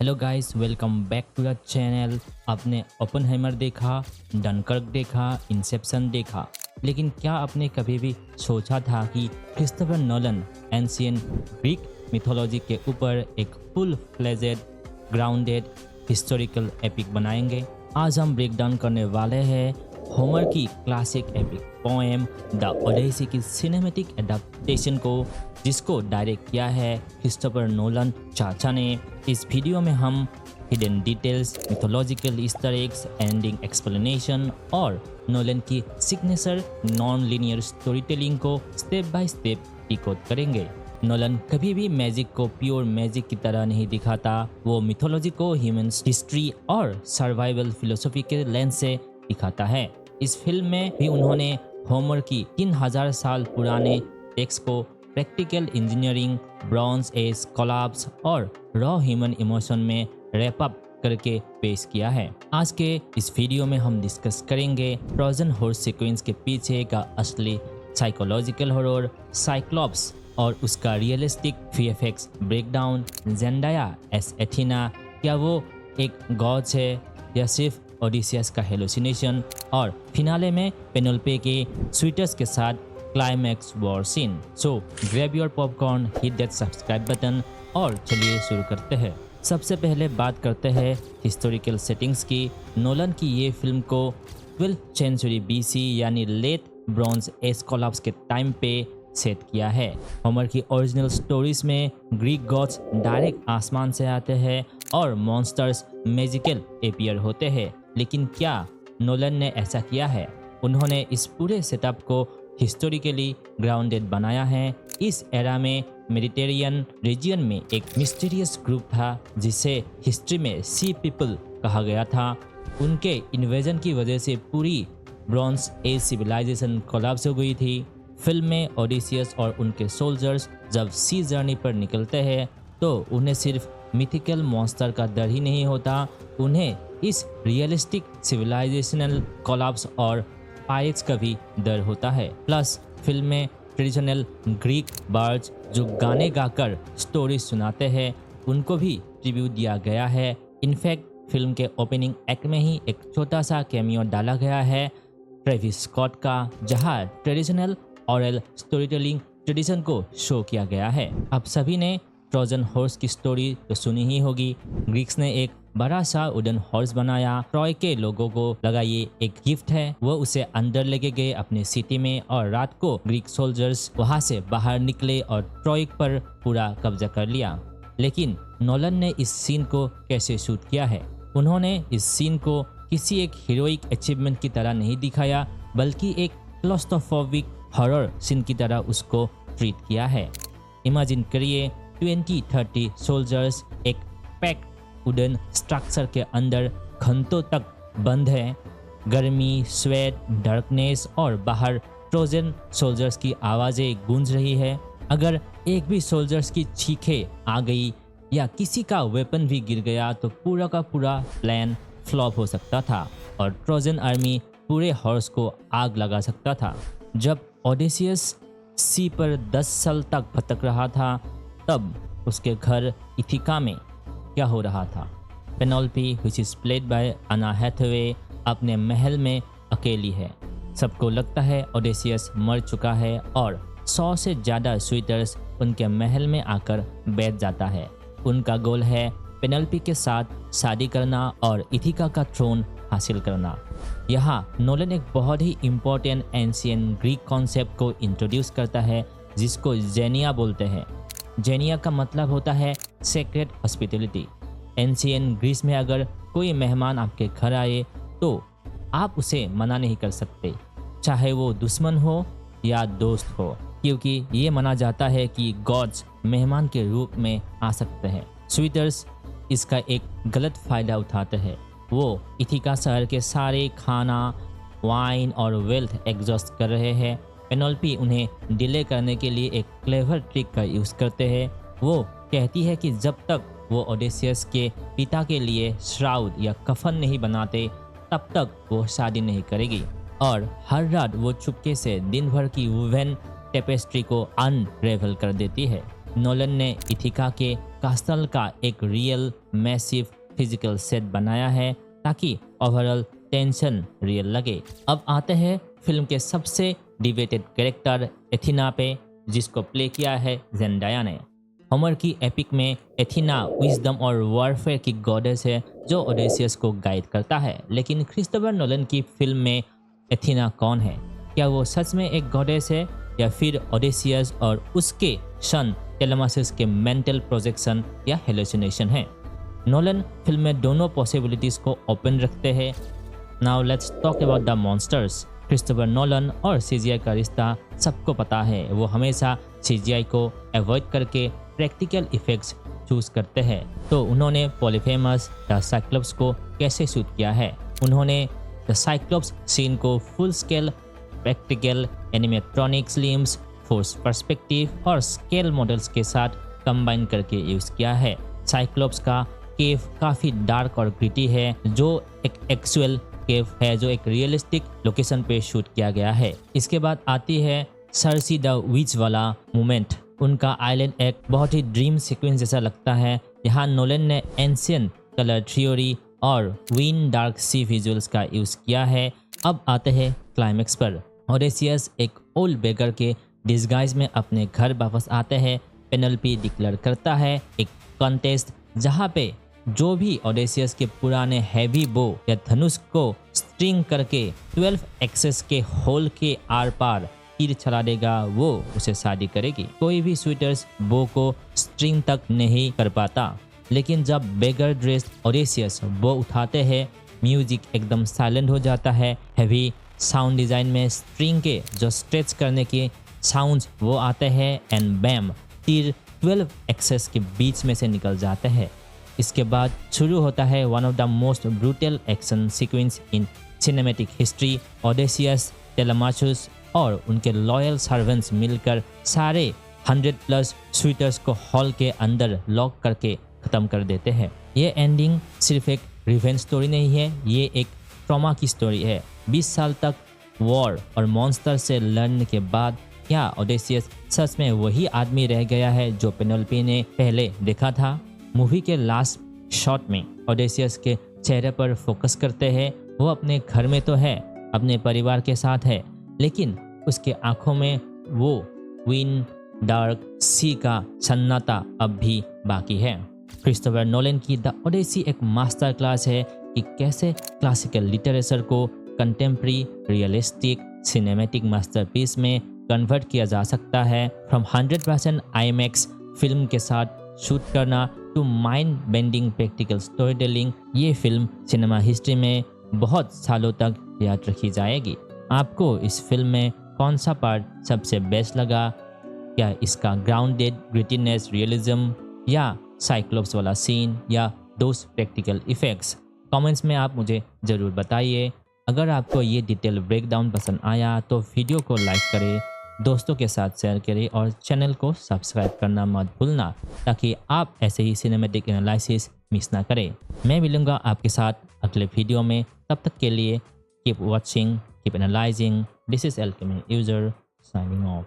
Hello guys, welcome back to the channel. आपने Oppenheimer देखा, Dunkirk देखा, इंसेप्शन देखा, लेकिन क्या आपने कभी भी सोचा था कि Christopher Nolan ancient Greek mythology के ऊपर एक full fledged grounded historical epic बनाएंगे? आज हम ब्रेक डाउन करने वाले हैं होमर की classic epic poem the Odyssey की सिनेमैटिक एडाप्टेशन को, जिसको डायरेक्ट किया है क्रिस्टोफर नोलन चाचा ने। इस वीडियो में हम hidden details, mythological Easter eggs, ending explanation और नोलन की signature non linear story telling को स्टेप बाय स्टेप डिकोड करेंगे। नोलन कभी भी मैजिक को प्योर मैजिक की तरह नहीं दिखाता, वो मिथोलॉजी को ह्यूमन हिस्ट्री और सर्वाइवल फिलोसफी के लेंस से दिखाता है। इस फिल्म में भी उन्होंने होमर की 3000 साल पुराने टेक्स्ट को practical engineering, bronze age collapse और रॉ ह्यूमन इमोशन में रैप अप करके पेश किया है। आज के इस वीडियो में हम डिस्कस करेंगे ट्रोजन हॉर्स सीक्वेंस के पीछे का असली साइकोलॉजिकल हॉरर, साइक्लॉप्स और उसका realistic VFX breakdown, Zendaya S Athena, क्या वो एक गॉड है या सिर्फ ओडिसियस का हेलुसिनेशन, और फिनाले में पेनेलोपे के स्वीटर्स के साथ climax war scene. So grab your popcorn, hit that subscribe button और चलिए शुरू करते हैं। सबसे पहले बात करते हैं हिस्टोरिकल सेटिंग्स की। नोलन की ये फिल्म को 12th सेंचुरी बीसी यानी लेट ब्रॉन्ज एज कोलैप्स के टाइम पे सेट किया है। होमर की ओरिजिनल स्टोरीज में ग्रीक गॉड्स डायरेक्ट आसमान से आते हैं और मॉन्स्टर्स मैजिकल एपियर होते हैं, लेकिन क्या नोलन ने ऐसा किया है? उन्होंने इस पूरे सेटअप को हिस्टोरिकली ग्राउंडेड बनाया है। इस एरा में मेडिटेरियन रीजन में एक मिस्टीरियस ग्रुप था जिसे हिस्ट्री में सी पीपल कहा गया था। उनके इन्वेजन की वजह से पूरी ब्रॉन्ज एज सिविलाइजेशन कोलैप्स हो गई थी। फिल्म में ओडिसियस और उनके सोल्जर्स जब सी जर्नी पर निकलते हैं तो उन्हें सिर्फ मिथिकल मॉन्स्टर का डर ही नहीं होता, उन्हें इस रियलिस्टिक सिविलाइजेशनल कोलैप्स और पायरेट्स का भी डर होता है। प्लस फिल्म में ट्रेडिशनल ग्रीक बर्ड्स जो गाने गाकर स्टोरी सुनाते हैं, उनको भी ट्रिब्यूट दिया गया है। इनफैक्ट फिल्म के ओपनिंग एक्ट में ही एक छोटा सा कैमियो डाला गया है ट्रेविस स्कॉट का, जहां traditional oral story telling tradition को शो किया गया है। अब सभी ने ट्रोजन हॉर्स की स्टोरी तो सुनी ही होगी। ग्रीक्स ने एक बड़ा सा वुडन हॉर्स बनाया। ट्रॉय के लोगों को लगा ये एक गिफ्ट है, वो उसे अंदर लेके गए अपने सिटी में और रात को ग्रीक सोल्जर्स वहां से बाहर निकले और ट्रॉय पर पूरा कब्जा कर लिया। लेकिन नोलन ने इस सीन को कैसे शूट किया है? उन्होंने इस सीन को किसी एक हीरोइक अचीवमेंट की तरह नहीं दिखाया, बल्कि एक क्लॉस्ट्रोफोबिक हॉरर सीन की तरह उसको ट्रीट किया है। इमेजिन करिए 20-30 सोल्जर्स एक पैक्ड वुडन स्ट्रक्चर के अंदर घंटों तक बंद है। गर्मी, स्वेट, डार्कनेस और बाहर ट्रोजन सोल्जर्स की आवाज़ें गूंज रही है। अगर एक भी सोल्जर्स की चीखें आ गई या किसी का वेपन भी गिर गया तो पूरा का पूरा प्लान फ्लॉप हो सकता था और ट्रोजन आर्मी पूरे हॉर्स को आग लगा सकता था। जब ओडेसियस सी पर 10 साल तक भटक रहा था, तब उसके घर इथिका में क्या हो रहा था? Penelope, which is played by Anne Hathaway, अपने महल में अकेली है। सबको लगता है ओडेसियस मर चुका है और 100 से ज़्यादा स्वीटर्स उनके महल में आकर बैठ जाता है। उनका गोल है पेनेलोपे के साथ शादी करना और इथिका का थ्रोन हासिल करना। यहाँ नोलन एक बहुत ही इम्पोर्टेंट एंशिएंट ग्रीक कॉन्सेप्ट को इंट्रोड्यूस करता है, जिसको जेनिया बोलते हैं। जेनिया का मतलब होता है सेक्रेट हॉस्पिटैलिटी। एंशिएंट ग्रीस में अगर कोई मेहमान आपके घर आए तो आप उसे मना नहीं कर सकते, चाहे वो दुश्मन हो या दोस्त हो, क्योंकि ये माना जाता है कि गॉड्स मेहमान के रूप में आ सकते हैं। स्वीटर्स इसका एक गलत फ़ायदा उठाते हैं। वो इथिका शहर के सारे खाना, वाइन और वेल्थ एग्जॉस्ट कर रहे हैं। पेनेलोपे उन्हें डिले करने के लिए एक क्लेवर ट्रिक का यूज़ करते हैं। वो कहती है कि जब तक वो ओडेसियस के पिता के लिए श्राउड या कफन नहीं बनाते, तब तक वो शादी नहीं करेगी। और हर रात वो चुपके से दिन भर की वुवेन टेपेस्ट्री को अनरेवल कर देती है। नोलन ने इथिका के कास्टल का एक रियल मैसिव फिजिकल सेट बनाया है ताकि ओवरऑल टेंशन रियल लगे। अब आते हैं फिल्म के सबसे डिबेटेड कैरेक्टर एथिना पे, जिसको प्ले किया है जेंडाया ने। होमर की एपिक में एथिना विजडम और वॉरफेयर की गॉडेस है जो ओडेसियस को गाइड करता है, लेकिन क्रिस्टोफर नोलन की फिल्म में एथिना कौन है? क्या वो सच में एक गॉडेस है या फिर ओडेसियस और उसके सन टेलेमासिस के मेंटल प्रोजेक्शन या हेलुसिनेशन है? नोलन फिल्म में दोनों पॉसिबिलिटीज को ओपन रखते हैं। Now let's talk about the monsters. Christopher Nolan और सीजीआई का रिश्ता सबको पता है। वो हमेशा सीजीआई को अवॉइड करके प्रैक्टिकल इफेक्ट्स चूज करते हैं। तो उन्होंने पॉलीफेमस द साइक्लोप्स को कैसे शूट किया है? उन्होंने द साइक्लोप्स सीन को full scale practical animatronics limbs, force perspective और स्केल मॉडल्स के साथ कंबाइन करके यूज किया है। साइक्लोप्स का केव काफी डार्क और ग्रिटी है, जो एक एक्चुअल केव है जो एक रियलिस्टिक लोकेशन पे शूट किया गया है। इसके बाद आती है सर्सी द विच वाला मोमेंट। उनका आइलैंड एक बहुत ही ड्रीम सीक्वेंस जैसा लगता है। यहाँ नोलन ने एंशियंट कलर थ्योरी और विन डार्क सी विजुअल्स का यूज किया है। अब आते हैं क्लाइमेक्स पर। ओडेसियस एक ओल्ड बेगर के डिस्गाइज में अपने घर वापस आते हैं। पेनेलोपी डिक्लेयर करता है एक कॉन्टेस्ट जहाँ पे जो भी ओडेसियस के पुराने हैवी बो या धनुष को स्ट्रिंग करके 12 एक्सेस के होल के आर पार तीर चला देगा, वो उसे शादी करेगी। कोई भी स्वीटर्स बो को स्ट्रिंग तक नहीं कर पाता, लेकिन जब बेगर ड्रेस्ड ओडेसियस बो उठाते हैं, म्यूजिक एकदम साइलेंट हो जाता है। हैवी साउंड डिजाइन में स्ट्रिंग के जो स्ट्रेच करने के साउंड्स वो आते हैं एंड बैम, तीर 12 एक्सेस के बीच में से निकल जाते हैं। इसके बाद शुरू होता है one of the most brutal action sequence in cinematic history. Odysseus, Telemachus और उनके लॉयल सर्वेंट्स मिलकर सारे 100+ स्वीटर्स को हॉल के अंदर लॉक करके ख़त्म कर देते हैं। ये एंडिंग सिर्फ एक रिवेंज स्टोरी नहीं है, ये एक ट्रॉमा की स्टोरी है। 20 साल तक वॉर और मॉन्स्टर से लड़ने के बाद क्या ओडेसियस सच में वही आदमी रह गया है जो पेनेलोपी ने पहले देखा था? मूवी के लास्ट शॉट में ओडेसियस के चेहरे पर फोकस करते हैं। वो अपने घर में तो है, अपने परिवार के साथ है, लेकिन उसके आंखों में वो विन डार्क सी का सन्नाटा अब भी बाकी है। क्रिस्टोफर नोलन की द ओडेसी एक मास्टर क्लास है कि कैसे क्लासिकल लिटरेचर को कंटेम्प्रेरी रियलिस्टिक सिनेमैटिक मास्टरपीस में कन्वर्ट किया जा सकता है। फ्रॉम 100% आईमैक्स फिल्म के साथ शूट करना to mind bending practical story telling, ये फिल्म सिनेमा हिस्ट्री में बहुत सालों तक याद रखी जाएगी। आपको इस फिल्म में कौन सा पार्ट सबसे बेस्ट लगा? क्या इसका ग्राउंडेड ग्रिटीनेस, रियलिज्म, या साइक्लोप्स वाला सीन, या दोस्त प्रैक्टिकल इफेक्ट्स? कमेंट्स में आप मुझे ज़रूर बताइए। अगर आपको ये डिटेल ब्रेकडाउन पसंद आया तो वीडियो को लाइक करें, दोस्तों के साथ शेयर करें और चैनल को सब्सक्राइब करना मत भूलना ताकि आप ऐसे ही सिनेमैटिक एनालिसिस मिस ना करें। मैं मिलूँगा आपके साथ अगले वीडियो में, तब तक के लिए keep watching, keep analysing. This is alchemy user signing off.